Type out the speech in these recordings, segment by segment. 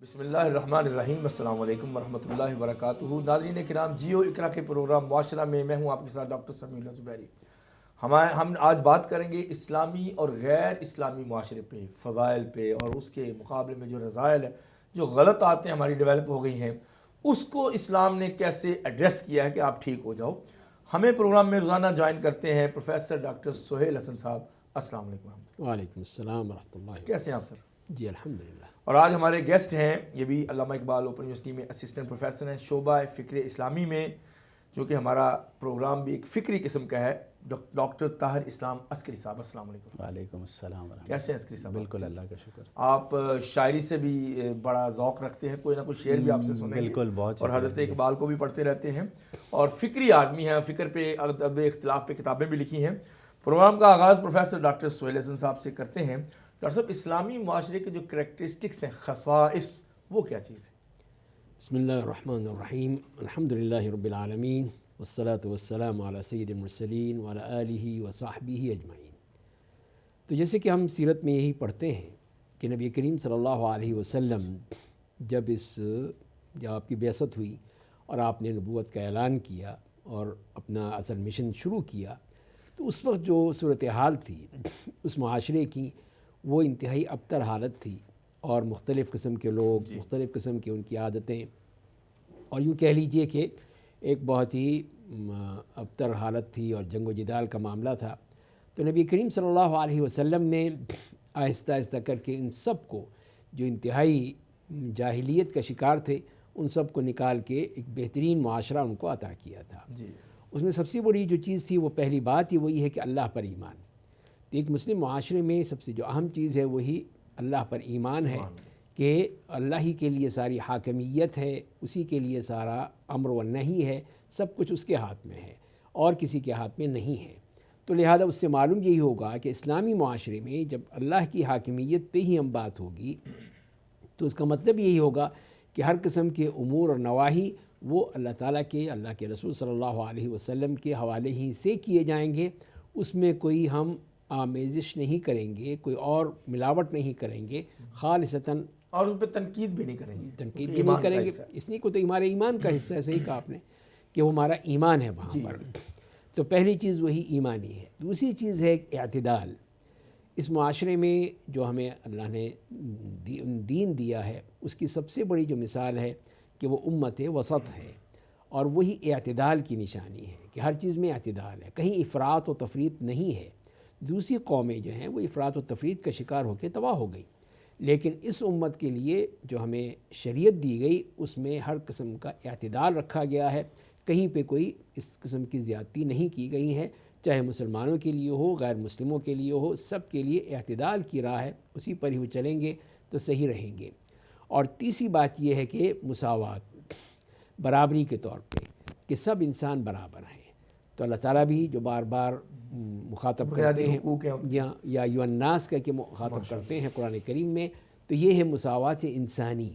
بسم اللہ الرحمن الرحیم۔ السلام علیکم ورحمۃ اللہ وبرکاتہ۔ ناظرین کرام، جیو اقرا کے پروگرام معاشرہ میں میں ہوں آپ کے ساتھ ڈاکٹر سمیع اللہ زبیری۔ ہم آج بات کریں گے اسلامی اور غیر اسلامی معاشرے پہ، فضائل پہ، اور اس کے مقابلے میں جو رذائل ہیں، جو غلط عادتیں ہماری ڈیولپ ہو گئی ہیں، اس کو اسلام نے کیسے ایڈریس کیا ہے کہ آپ ٹھیک ہو جاؤ۔ ہمیں پروگرام میں روزانہ جوائن کرتے ہیں پروفیسر ڈاکٹر سہیل حسن صاحب۔ السلام علیکم ورحمۃ اللہ۔ وعلیکم السلام ورحمۃ اللہ۔ کیسے ہیں آپ سر؟ جی الحمدللہ۔ اور آج ہمارے گیسٹ ہیں، یہ بھی علامہ اقبال اوپن یونیورسٹی میں اسسٹنٹ پروفیسر ہیں شعبہ فکر اسلامی میں، جو کہ ہمارا پروگرام بھی ایک فکری قسم کا ہے، ڈاکٹر طاہر اسلام عسکری صاحب۔ السلام علیکم۔ وعلیکم السلام ورحمۃ اللہ۔ کیسے ہیں عسکری صاحب؟ بالکل، اللہ کا شکر۔ آپ شاعری سے بھی بڑا ذوق رکھتے ہیں، کوئی نہ کوئی شعر بھی آپ سے سنیں گے، بالکل، بہت، اور حضرت اقبال کو بھی پڑھتے رہتے ہیں، اور فکری آدمی ہیں، فکر پہ، ادب اختلاف پہ کتابیں بھی لکھی ہیں۔ پروگرام کا آغاز پروفیسر ڈاکٹر سہیل حسن صاحب سے کرتے ہیں۔ ڈاکٹر صاحب، اسلامی معاشرے کے جو کریکٹرسٹکس ہیں، خصائص، وہ کیا چیز ہے؟ بسم اللہ الرحمن الرحیم۔ الحمدللہ رب العالمین، والصلاة والسلام علی سید المرسلین وعلی آلہ وصحبہ اجمعین۔ تو جیسے کہ ہم سیرت میں یہی پڑھتے ہیں کہ نبی کریم صلی اللہ علیہ وسلم جب آپ کی بعثت ہوئی اور آپ نے نبوت کا اعلان کیا اور اپنا اصل مشن شروع کیا، تو اس وقت جو صورتحال تھی اس معاشرے کی، وہ انتہائی ابتر حالت تھی، اور مختلف قسم کے لوگ، مختلف قسم کی ان کی عادتیں، اور یوں کہہ لیجئے کہ ایک بہت ہی ابتر حالت تھی اور جنگ و جدال کا معاملہ تھا۔ تو نبی کریم صلی اللہ علیہ وسلم نے آہستہ آہستہ کر کے ان سب کو، جو انتہائی جاہلیت کا شکار تھے، ان سب کو نکال کے ایک بہترین معاشرہ ان کو عطا کیا تھا۔ اس میں سب سے بڑی جو چیز تھی، وہ پہلی بات ہی وہی ہے کہ اللہ پر ایمان۔ تو ایک مسلم معاشرے میں سب سے جو اہم چیز ہے وہی اللہ پر ایمان ہے، کہ اللہ ہی کے لیے ساری حاکمیت ہے، اسی کے لیے سارا امر و نہی ہے، سب کچھ اس کے ہاتھ میں ہے اور کسی کے ہاتھ میں نہیں ہے۔ تو لہذا اس سے معلوم یہی ہوگا کہ اسلامی معاشرے میں جب اللہ کی حاکمیت پہ ہی ہم بات ہوگی، تو اس کا مطلب یہی ہوگا کہ ہر قسم کے امور اور نواحی وہ اللہ تعالیٰ کے، اللہ کے رسول صلی اللہ علیہ وسلم کے حوالے ہی سے کیے جائیں گے۔ اس میں کوئی ہم آمیزش نہیں کریں گے، کوئی اور ملاوٹ نہیں کریں گے، خالصتاً، اور اس پہ تنقید بھی نہیں کریں گے، تنقید بھی نہیں کریں گے۔ اس لیے کو تو ہمارے ایمان کا حصہ ہے، صحیح کہا آپ نے کہ وہ ہمارا ایمان ہے وہاں پر۔ تو پہلی چیز وہی ایمانی ہے۔ دوسری چیز ہے اعتدال۔ اس معاشرے میں جو ہمیں اللہ نے دین دیا ہے، اس کی سب سے بڑی جو مثال ہے کہ وہ امت وسط ہے، اور وہی اعتدال کی نشانی ہے کہ ہر چیز میں اعتدال ہے، کہیں افراط و تفریط نہیں ہے۔ دوسری قومیں جو ہیں وہ افراط و تفریط کا شکار ہو کے تباہ ہو گئی، لیکن اس امت کے لیے جو ہمیں شریعت دی گئی، اس میں ہر قسم کا اعتدال رکھا گیا ہے، کہیں پہ کوئی اس قسم کی زیادتی نہیں کی گئی ہے، چاہے مسلمانوں کے لیے ہو، غیر مسلموں کے لیے ہو، سب کے لیے اعتدال کی راہ ہے، اسی پر ہی وہ چلیں گے تو صحیح رہیں گے۔ اور تیسری بات یہ ہے کہ مساوات، برابری کے طور پہ کہ سب انسان برابر ہیں۔ تو اللہ تعالیٰ بھی جو بار بار مخاطب کرتے ہیں یا ایھا الناس کا کہ مخاطب کرتے ہیں قرآن کریم میں، تو یہ ہے مساوات انسانی۔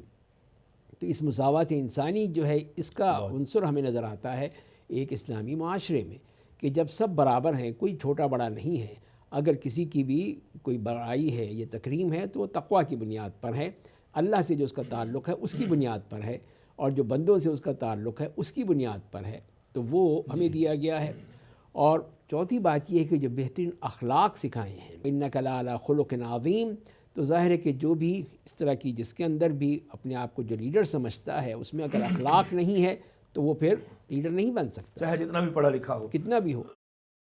تو اس مساوات انسانی جو ہے، اس کا عنصر ہمیں نظر آتا ہے ایک اسلامی معاشرے میں، کہ جب سب برابر ہیں، کوئی چھوٹا بڑا نہیں ہے۔ اگر کسی کی بھی کوئی بڑائی ہے، یہ تکریم ہے، تو وہ تقویٰ کی بنیاد پر ہے، اللہ سے جو اس کا تعلق ہے اس کی بنیاد پر ہے، اور جو بندوں سے اس کا تعلق ہے اس کی بنیاد پر ہے، تو وہ ہمیں دیا گیا ہے۔ اور چوتھی بات یہ ہے کہ جو بہترین اخلاق سکھائے ہیں، اِنَّکَ لَعَلَىٰ خُلُقٍ عَظِيمٍ، تو ظاہر ہے کہ جو بھی اس طرح کی، جس کے اندر بھی اپنے آپ کو جو لیڈر سمجھتا ہے، اس میں اگر اخلاق نہیں ہے تو وہ پھر لیڈر نہیں بن سکتا، چاہے جتنا بھی پڑھا لکھا ہو، کتنا بھی ہو۔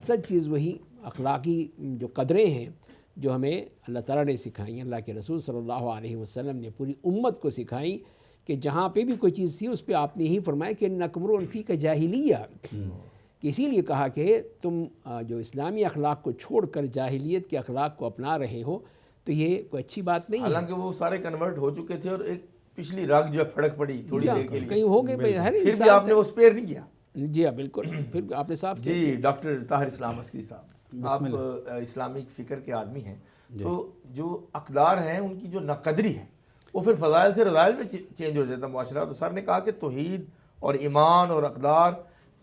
سچ چیز وہی اخلاقی جو قدریں ہیں جو ہمیں اللہ تعالیٰ نے سکھائیں، اللہ کے رسول صلی اللہ علیہ وسلم نے پوری امت کو سکھائیں، کہ جہاں پہ بھی کوئی چیز تھی اس پہ آپ نے یہی فرمایا کہ اِنَّکَ امْرُؤٌ فِیکَ جَاہِلیَّۃٌ، کہ اسی لیے کہا کہ تم جو اسلامی اخلاق کو چھوڑ کر جاہلیت کے اخلاق کو اپنا رہے ہو، تو یہ کوئی اچھی بات نہیں ہے۔ حالانکہ وہ سارے کنورٹ ہو چکے تھے، اور ایک پچھلی راگ جو ہے پھڑک پڑی تھوڑی دیر کے لیے، کہیں ہو گئے، پھر بھی آپ نے وہ سپیئر نہیں کیا۔ جی ہاں، بالکل، پھر آپ نے صاف کیا۔ جی ڈاکٹر طاہر اسلام عسکری صاحب، آپ اسلامک فکر کے آدمی ہیں، تو جو اقدار ہیں ان کی جو ناقدری ہے، وہ پھر فضائل سے رذائل میں چینج ہو جاتا ہے معاشرہ۔ تو سر نے کہا کہ توحید اور ایمان اور اقدار،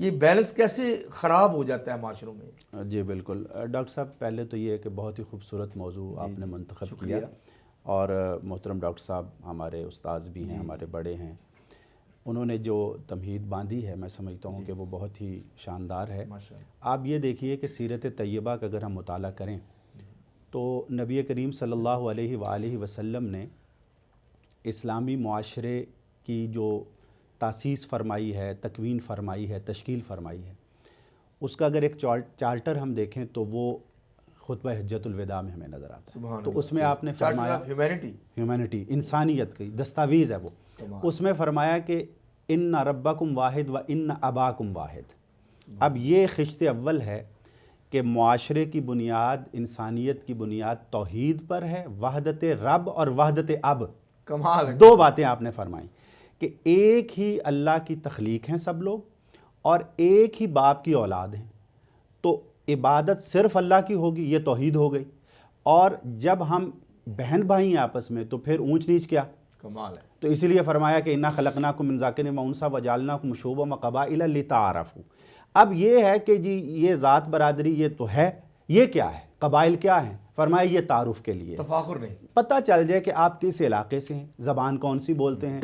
یہ بیلنس کیسے خراب ہو جاتا ہے معاشروں میں؟ جی بالکل ڈاکٹر صاحب، پہلے تو یہ ہے کہ بہت ہی خوبصورت موضوع آپ نے منتخب کیا، اور محترم ڈاکٹر صاحب ہمارے استاذ بھی ہیں، ہمارے بڑے ہیں، انہوں نے جو تمہید باندھی ہے میں سمجھتا ہوں کہ وہ بہت ہی شاندار ہے۔ آپ یہ دیکھیے کہ سیرت طیبہ کا اگر ہم مطالعہ کریں تو نبی کریم صلی اللہ علیہ وآلہ وسلم نے اسلامی معاشرے کی جو تاسیس فرمائی ہے، تکوین فرمائی ہے، تشکیل فرمائی ہے، اس کا اگر ایک چارٹر ہم دیکھیں تو وہ خطبہ حجۃ الوداع میں ہمیں نظر آتا ہے۔ تو اس میں آپ نے فرمایا ہیومینٹی، انسانیت کی دستاویز ہے وہ، اس میں فرمایا کہ ان ربکم واحد و ان اباکم واحد۔ اب یہ خشت اول ہے کہ معاشرے کی بنیاد، انسانیت کی بنیاد توحید پر ہے، وحدت رب اور وحدت اب، کمال، دو باتیں آپ نے فرمائیں کہ ایک ہی اللہ کی تخلیق ہیں سب لوگ اور ایک ہی باپ کی اولاد ہیں، تو عبادت صرف اللہ کی ہوگی، یہ توحید ہو گئی۔ اور جب ہم بہن بھائی ہیں آپس میں تو پھر اونچ نیچ کیا؟ کمال ہے۔ تو اسی لیے فرمایا کہ انا خلقناکم من ذکر و انثی وجعلناکم شعوبا وقبائل لتعارفوا۔ اب یہ ہے کہ جی یہ ذات برادری یہ تو ہے، یہ کیا ہے؟ قبائل کیا ہیں؟ فرمایا یہ تعارف کے لیے، تفاخر نہیں، پتہ چل جائے کہ آپ کس علاقے سے ہیں، زبان کون سی بولتے ہیں،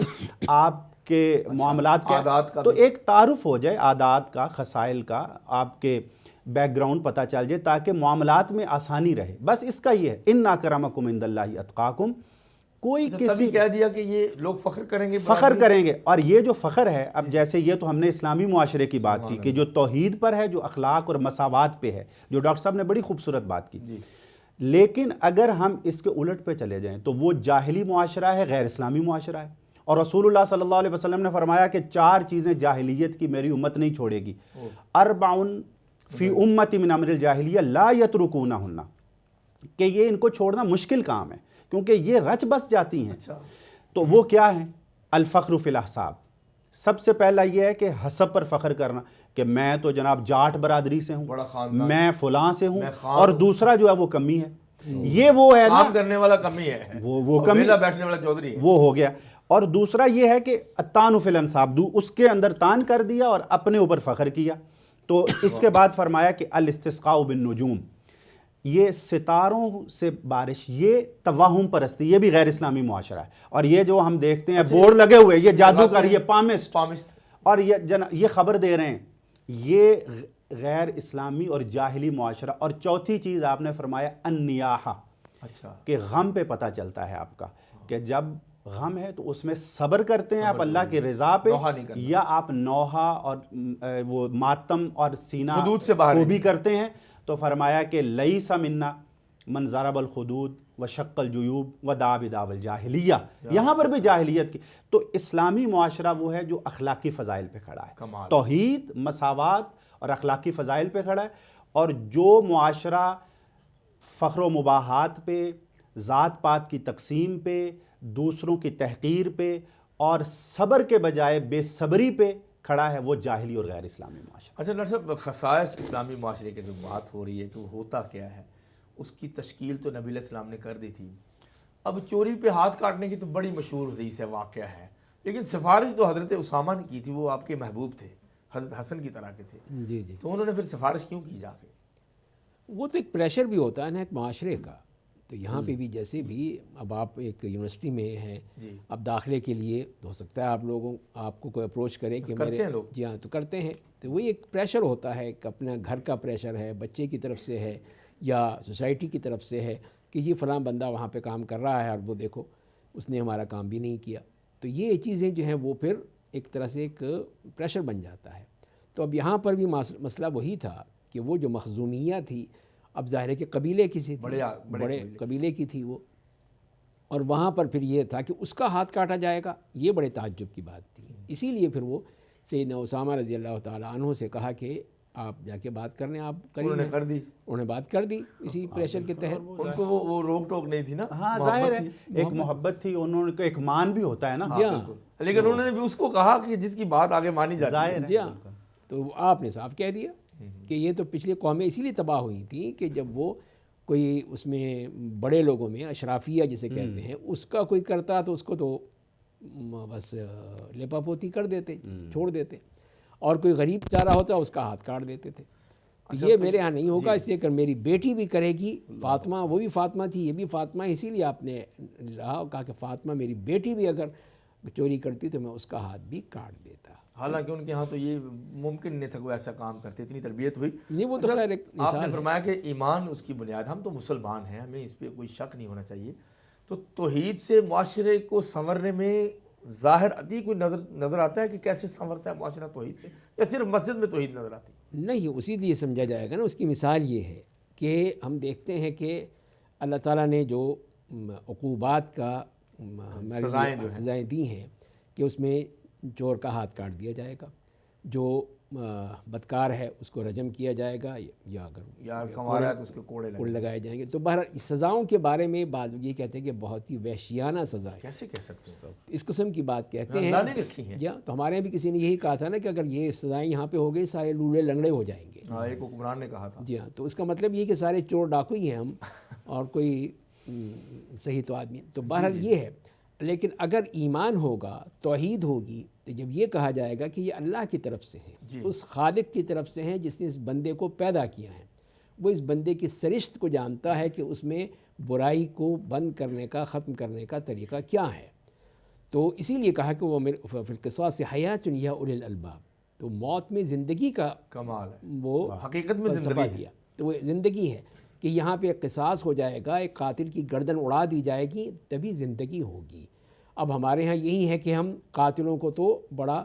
آپ کے معاملات کیا، عادات کا تو ایک تعارف ہو جائے، عادات کا، خصائل کا، آپ کے بیک گراؤنڈ پتہ چل جائے تاکہ معاملات میں آسانی رہے۔ بس اس کا یہ ہے ان اکرمکم عند اللہ اتقاکم۔ کوئی کسی تبھی کہہ دیا کہ یہ لوگ فخر کریں گے، فخر کریں گے، اور یہ جو فخر ہے، اب جیسے یہ تو ہم نے اسلامی معاشرے کی بات کی کہ جو توحید پر ہے، جو اخلاق اور مساوات پہ ہے، جو ڈاکٹر صاحب نے بڑی خوبصورت بات کی، لیکن اگر ہم اس کے الٹ پہ چلے جائیں تو وہ جاہلی معاشرہ ہے، غیر اسلامی معاشرہ ہے۔ اور رسول اللہ صلی اللہ علیہ وسلم نے فرمایا کہ 4 چیزیں جاہلیت کی میری امت نہیں چھوڑے گی، اربعن فی امتی من امر الجاہلیہ لا یترکونہن، کہ یہ ان کو چھوڑنا مشکل کام ہے کیونکہ یہ رچ بس جاتی ہیں۔ تو وہ کیا ہیں؟ الفخر فی الاحساب، سب سے پہلا یہ ہے کہ حسب پر فخر کرنا کہ میں تو جناب جاٹ برادری سے ہوں، میں فلاں سے ہوں، اور دوسرا جو ہے وہ کمی ہے، یہ وہ ہے نا، کام کرنے والا کمی ہے، وہ کمی، ویلا بیٹھنے والا چودھری ہے، وہ ہو گیا۔ اور دوسرا یہ ہے کہ الطعن فی الانساب، اس کے اندر تان کر دیا اور اپنے اوپر فخر کیا۔ تو اس کے بعد فرمایا کہ الاستسقاء بالنجوم، یہ ستاروں سے بارش، یہ توہم پرستی، یہ بھی غیر اسلامی معاشرہ ہے۔ اور یہ جو ہم دیکھتے ہیں بورڈ لگے ہوئے، یہ جادوگر، یہ پامسٹ، اور یہ خبر دے رہے ہیں، یہ غیر اسلامی اور جاہلی معاشرہ۔ اور چوتھی چیز آپ نے فرمایا النیاحہ، کہ غم پہ پتہ چلتا ہے آپ کا، کہ جب غم ہے تو اس میں صبر کرتے ہیں آپ اللہ کی رضا پہ، یا آپ نوحہ اور وہ ماتم اور سینہ وہ بھی کرتے ہیں۔ تو فرمایا کہ لیس منا من ضرب الخدود وشق الجیوب ودعا بدعوی الجاہلیہ، یہاں پر بھی جاہلیت کی۔ تو اسلامی معاشرہ وہ ہے جو اخلاقی فضائل پہ کھڑا ہے، توحید، مساوات اور اخلاقی فضائل پہ کھڑا ہے۔ اور جو معاشرہ فخر و مباحات پہ، ذات پات کی تقسیم پہ، دوسروں کی تحقیر پہ اور صبر کے بجائے بے صبری پہ کھڑا ہے، وہ جاہلی اور غیر اسلامی معاشرہ۔ اچھا ڈاکٹر صاحب، خصائص اسلامی معاشرے کی جو بات ہو رہی ہے کہ وہ ہوتا کیا ہے، اس کی تشکیل تو نبی علیہ السلام نے کر دی تھی۔ اب چوری پہ ہاتھ کاٹنے کی تو بڑی مشہور حدیث ہے، واقعہ ہے، لیکن سفارش تو حضرت اسامہ نے کی تھی، وہ آپ کے محبوب تھے، حضرت حسن کی طرح کے تھے، جی جی، تو انہوں نے پھر سفارش کیوں کی جا کے؟ وہ تو ایک پریشر بھی ہوتا ہے نا ایک معاشرے کا۔ تو یہاں پہ بھی جیسے بھی اب آپ ایک یونیورسٹی میں ہیں، اب داخلے کے لیے ہو سکتا ہے آپ کو کوئی اپروچ کرے کہ میرے، جی ہاں، تو کرتے ہیں، تو وہی ایک پریشر ہوتا ہے، ایک اپنا گھر کا پریشر ہے، بچے کی طرف سے ہے یا سوسائٹی کی طرف سے ہے کہ یہ فلاں بندہ وہاں پہ کام کر رہا ہے اور وہ دیکھو اس نے ہمارا کام بھی نہیں کیا۔ تو یہ چیزیں جو ہیں وہ پھر ایک طرح سے ایک پریشر بن جاتا ہے۔ تو اب یہاں پر بھی مسئلہ وہی تھا کہ وہ جو مخزومیہ تھی، اب ظاہر ہے کہ قبیلے کی سی تھی، بڑے قبیلے کی تھی وہ، اور وہاں پر پھر یہ تھا کہ اس کا ہاتھ کاٹا جائے گا، یہ بڑے تعجب کی بات تھی۔ اسی لیے پھر وہ سیدنا اسامہ رضی اللہ تعالیٰ عنہ سے کہا کہ آپ جا کے بات کرنے، آپ انہوں نے کر دی، انہوں نے بات کر دی اسی پریشر کے تحت۔ ان کو وہ روک ٹوک نہیں تھی نا، ہاں ظاہر ہے ایک محبت تھی، انہوں نے ایک مان بھی ہوتا ہے نا، لیکن انہوں نے بھی اس کو کہا کہ جس کی بات آگے مانی جاتی ہے۔ جی ہاں، تو آپ نے صاف کہہ دیا کہ یہ تو پچھلی قومیں اسی لیے تباہ ہوئی تھیں کہ جب وہ کوئی اس میں بڑے لوگوں میں اشرافیہ جسے کہتے ہیں اس کا کوئی کرتا تو اس کو تو بس لیپا پوتی کر دیتے، چھوڑ دیتے، اور کوئی غریب چارہ ہوتا اس کا ہاتھ کاٹ دیتے تھے۔ یہ میرے ہاں نہیں ہوگا، اس لیے کہ میری بیٹی بھی کرے گی، فاطمہ وہ بھی فاطمہ تھی، یہ بھی فاطمہ، اسی لیے آپ نے کہا کہ فاطمہ میری بیٹی بھی اگر چوری کرتی تو میں اس کا ہاتھ بھی کاٹ دیتا۔ حالانکہ ان کے ہاں تو یہ ممکن نہیں تھا کہ وہ ایسا کام کرتے، اتنی تربیت ہوئی نہیں، وہ تو خیر ایک آپ نے مثال ہے۔ فرمایا کہ ایمان اس کی بنیاد، ہم تو مسلمان ہیں، ہمیں اس پہ کوئی شک نہیں ہونا چاہیے۔ تو توحید سے معاشرے کو سنورنے میں ظاہر عتی کوئی نظر آتا ہے کہ کیسے سنورتا ہے معاشرہ توحید سے، یا صرف مسجد میں توحید نظر آتی ہے؟ نہیں، اسی لیے سمجھا جائے گا نا، اس کی مثال یہ ہے کہ ہم دیکھتے ہیں کہ اللہ تعالیٰ نے جو عقوبات کا سزائیں دی ہیں کہ اس میں چور کا ہاتھ کاٹ دیا جائے گا، جو بدکار ہے اس کو رجم کیا جائے گا، یا اگر کما رہا ہے تو اس کے کوڑے لگائے جائیں گے۔ تو بہرحال سزاؤں کے بارے میں بعض یہ کہتے ہیں کہ بہت ہی وحشیانہ سزا ہے، کیسے کہہ سکتے ہیں؟ اس قسم کی بات کہتے ہیں۔ اللہ نے رکھی ہیں۔ جی ہاں، تو ہمارے بھی کسی نے یہی کہا تھا نا کہ اگر یہ سزائیں یہاں پہ ہو گئی سارے لولے لنگڑے ہو جائیں گے۔ ہاں، ایک حکمران نے کہا تھا۔ جی ہاں، تو اس کا مطلب یہ کہ سارے چور ڈاکو ہی ہیں ہم، اور کوئی صحیح تو آدمی۔ تو بہرحال یہ ہے، لیکن اگر ایمان ہوگا، توحید ہوگی، تو جب یہ کہا جائے گا کہ یہ اللہ کی طرف سے ہیں، اس خالق کی طرف سے ہیں جس نے اس بندے کو پیدا کیا ہے، وہ اس بندے کی سرشت کو جانتا ہے کہ اس میں برائی کو بند کرنے کا، ختم کرنے کا طریقہ کیا ہے، تو اسی لیے کہا کہ وہ فی القصاص حیات یا اولی الالباب، تو موت میں زندگی کا کمال ہے، وہ حقیقت میں فلسفہ دیا، تو وہ زندگی ہے کہ یہاں پہ ایک قصاص ہو جائے گا، ایک قاتل کی گردن اڑا دی جائے گی، تبھی زندگی ہوگی۔ اب ہمارے ہاں یہی ہے کہ ہم قاتلوں کو تو بڑا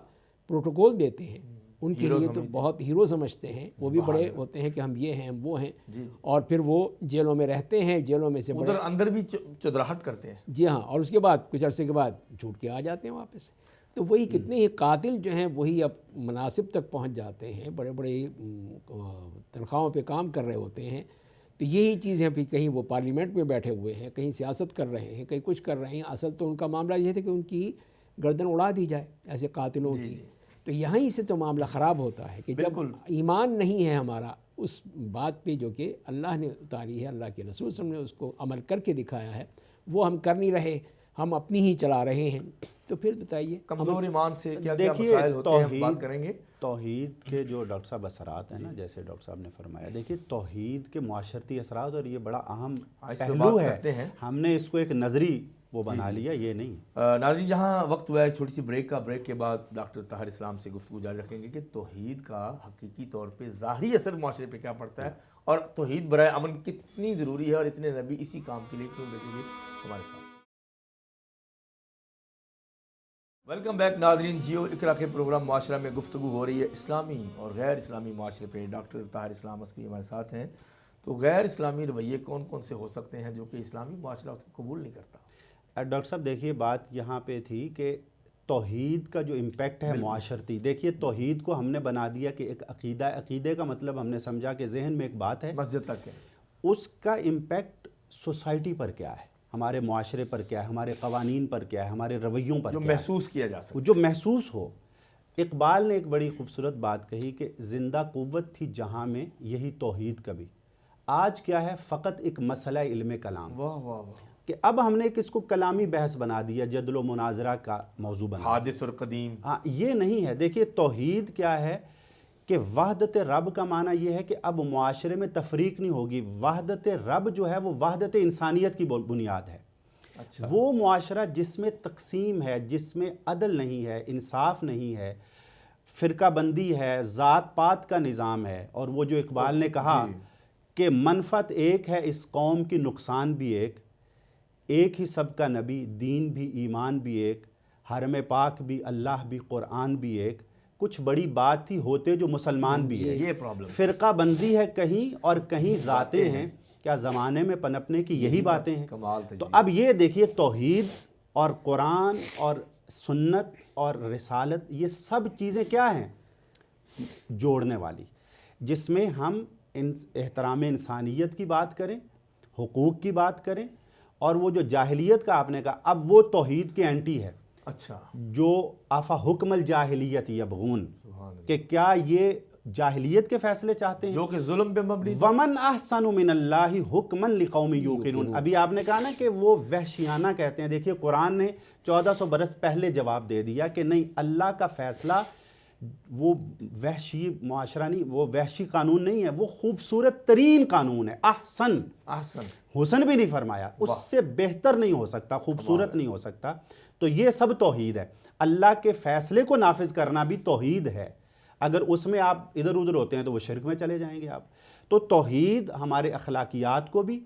پروٹوکول دیتے ہیں، ان کے لیے تو بہت ہیرو سمجھتے ہیں، وہ بھی بڑے ہوتے ہیں کہ ہم یہ ہیں، ہم وہ ہیں، اور پھر وہ جیلوں میں رہتے ہیں، جیلوں میں سے ادھر اندر بھی چدراہٹ کرتے ہیں۔ جی ہاں، اور اس کے بعد کچھ عرصے کے بعد چھوٹ کے آ جاتے ہیں واپس۔ تو وہی کتنے ہی قاتل جو ہیں وہی اب مناصب تک پہنچ جاتے ہیں، بڑے بڑے تنخواہوں پہ کام کر رہے ہوتے ہیں۔ تو یہی چیز ہے، پھر کہیں وہ پارلیمنٹ میں بیٹھے ہوئے ہیں، کہیں سیاست کر رہے ہیں، کہیں کچھ کر رہے ہیں، اصل تو ان کا معاملہ یہ تھا کہ ان کی گردن اڑا دی جائے ایسے قاتلوں کی۔ تو یہیں سے تو معاملہ خراب ہوتا ہے کہ جب ایمان نہیں ہے ہمارا اس بات پہ جو کہ اللہ نے اتاری ہے، اللہ کے رسول صلی اللہ علیہ وسلم نے اس کو عمل کر کے دکھایا ہے، وہ ہم کر نہیں رہے، ہم اپنی ہی چلا رہے ہیں، تو پھر بتائیے کمزور ایمان سے کیا کیا مسائل ہوتے ہیں، ہم بات کریں گے۔ توحید کے جو ڈاکٹر صاحب اثرات ہیں نا، جیسے ڈاکٹر صاحب نے فرمایا، دیکھیے توحید کے معاشرتی اثرات، اور یہ بڑا اہم پہلو ہے، ہم نے اس کو ایک نظری وہ بنا لیا، یہ نہیں۔ ناظرین، یہاں وقت ہوا ہے چھوٹی سی بریک کا، بریک کے بعد ڈاکٹر طاہر اسلام سے گفتگو جاری رکھیں گے کہ توحید کا حقیقی طور پہ ظاہری اثر معاشرے پہ کیا پڑتا ہے، اور توحید برائے امن کتنی ضروری ہے، اور اتنے نبی اسی کام کے لیے کیوں بھیجے گئے۔ ہمارے ساتھ ویلکم بیک ناظرین، جیو اقرا کے پروگرام معاشرہ میں گفتگو ہو رہی ہے اسلامی اور غیر اسلامی معاشرے پہ۔ ڈاکٹر طاہر اسلام عسکری ہمارے ساتھ ہیں۔ تو غیر اسلامی رویے کون کون سے ہو سکتے ہیں جو کہ اسلامی معاشرہ اس کو قبول نہیں کرتا؟ ڈاکٹر صاحب دیکھیے، بات یہاں پہ تھی کہ توحید کا جو امپیکٹ ہے معاشرتی، دیکھیے توحید کو ہم نے بنا دیا کہ ایک عقیدہ، عقیدے کا مطلب ہم نے سمجھا کہ ذہن میں ایک بات ہے، مسجد تک ہے، اس کا امپیکٹ سوسائٹی پر کیا ہے، ہمارے معاشرے پر کیا ہے، ہمارے قوانین پر کیا ہے، ہمارے رویوں پر جو کیا ہے، محسوس کیا جا سکتا، جو محسوس ہو۔ اقبال نے ایک بڑی خوبصورت بات کہی کہ زندہ قوت تھی جہاں میں یہی توحید کبھی، آج کیا ہے فقط ایک مسئلہ علم کلام۔ واہ واہ واہ، کہ اب ہم نے کس کو کلامی بحث بنا دیا، جدل و مناظرہ کا موضوع بنا دیا، حادث اور قدیم۔ ہاں، یہ نہیں ہے۔ دیکھیے توحید کیا ہے کہ وحدت رب کا معنی یہ ہے کہ اب معاشرے میں تفریق نہیں ہوگی، وحدت رب جو ہے وہ وحدت انسانیت کی بنیاد ہے۔ اچھا، وہ معاشرہ جس میں تقسیم ہے، جس میں عدل نہیں ہے، انصاف نہیں ہے، فرقہ بندی ہے، ذات پات کا نظام ہے، اور وہ جو اقبال نے کہا کہ منفعت ایک ہے اس قوم کی، نقصان بھی ایک ہی سب کا نبی، دین بھی ایمان بھی ایک، حرم پاک بھی اللہ بھی قرآن بھی ایک، کچھ بڑی بات تھی ہوتے جو مسلمان بھی ہے۔ یہ پرابلم، فرقہ بندی ہے کہیں اور کہیں ذاتیں ہیں، کیا زمانے میں پنپنے کی یہی باتیں ہیں؟ کمال تھا۔ تو اب یہ دیکھیے توحید اور قرآن اور سنت اور رسالت، یہ سب چیزیں کیا ہیں؟ جوڑنے والی، جس میں ہم احترام انسانیت کی بات کریں، حقوق کی بات کریں، اور وہ جو جاہلیت کا آپ نے کہا، اب وہ توحید کے اینٹی ہے۔ اچھا، جو آفا حکم الجاہلیت یبغون، کہ کیا یہ جاہلیت کے فیصلے چاہتے ہیں جو کہ ظلم پہ مبنی؟ ومن احسن من اللہ حکما لقوم یوقنون، ابھی آپ نے کہا نا کہ وہ وحشیانہ کہتے ہیں۔ دیکھیے قرآن نے 1400 برس پہلے جواب دے دیا کہ نہیں، اللہ کا فیصلہ وہ وحشی معاشرہ نہیں، وہ وحشی قانون نہیں ہے، وہ خوبصورت ترین قانون ہے. احسن حسن بھی نہیں فرمایا، اس سے بہتر نہیں ہو سکتا، خوبصورت نہیں ہو سکتا. تو یہ سب توحید ہے. اللہ کے فیصلے کو نافذ کرنا بھی توحید ہے. اگر اس میں آپ ادھر ادھر ہوتے ہیں تو وہ شرک میں چلے جائیں گے آپ. تو توحید ہمارے اخلاقیات کو بھی،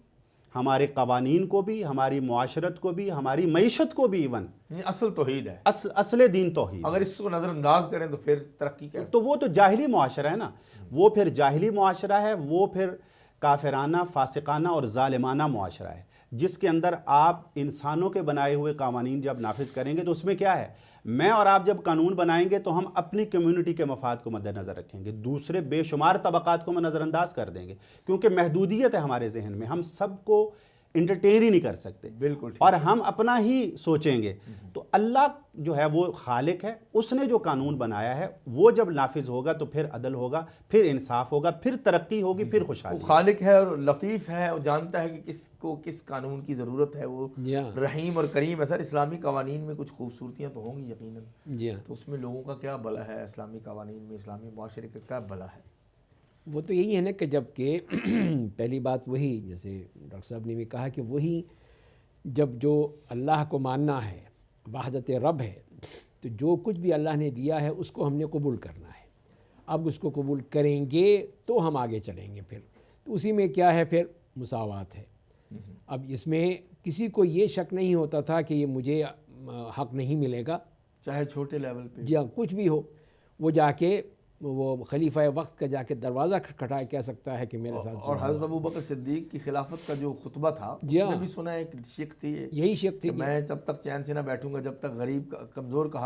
ہمارے قوانین کو بھی، ہماری معاشرت کو بھی، ہماری معیشت کو بھی ایون اصل توحید ہے، اصل دین توحید. اگر اس کو نظر انداز کریں تو پھر ترقی کیا؟ تو وہ تو جاہلی معاشرہ ہے نا، وہ پھر جاہلی معاشرہ ہے، وہ پھر کافرانہ، فاسقانہ اور ظالمانہ معاشرہ ہے، جس کے اندر آپ انسانوں کے بنائے ہوئے قوانین جب نافذ کریں گے تو اس میں کیا ہے، میں اور آپ جب قانون بنائیں گے تو ہم اپنی کمیونٹی کے مفاد کو مد نظر رکھیں گے، دوسرے بے شمار طبقات کو ہم نظر انداز کر دیں گے، کیونکہ محدودیت ہے ہمارے ذہن میں، ہم سب کو انٹرٹین ہی نہیں کر سکتے. بالکل. اور ہم اپنا ہی سوچیں گے. تو اللہ جو ہے وہ خالق ہے، اس نے جو قانون بنایا ہے وہ جب نافذ ہوگا تو پھر عدل ہوگا، پھر انصاف ہوگا، پھر ترقی ہوگی، پھر خوشحالی. وہ خالق ہے اور لطیف ہے، اور جانتا ہے کہ کس کو کس قانون کی ضرورت ہے. وہ رحیم اور کریم ہے. سر اسلامی قوانین میں کچھ خوبصورتیاں تو ہوں گی یقیناً، تو اس میں لوگوں کا کیا بھلا ہے؟ اسلامی قوانین میں اسلامی معاشرے کا کیا بھلا ہے؟ وہ تو یہی ہے نا کہ جب کہ پہلی بات وہی، جیسے ڈاکٹر صاحب نے بھی کہا کہ وہی جب جو اللہ کو ماننا ہے، وحدت رب ہے، تو جو کچھ بھی اللہ نے دیا ہے اس کو ہم نے قبول کرنا ہے. اب اس کو قبول کریں گے تو ہم آگے چلیں گے. پھر تو اسی میں کیا ہے، پھر مساوات ہے. اب اس میں کسی کو یہ شک نہیں ہوتا تھا کہ یہ مجھے حق نہیں ملے گا، چاہے چھوٹے لیول پہ، جی ہاں کچھ بھی ہو. وہ جا کے وہ خلیفہ وقت کا جا کے دروازہ کھٹکھٹا کہہ سکتا ہے کہ میرے ساتھ. اور حضرت ابوبکر صدیق کی خلافت کا جو خطبہ تھا اس میں بھی سنا ایک شک تھی، یہی شک تھی، میں جب تک چین سے نہ بیٹھوں گا جب تک غریب کمزور کا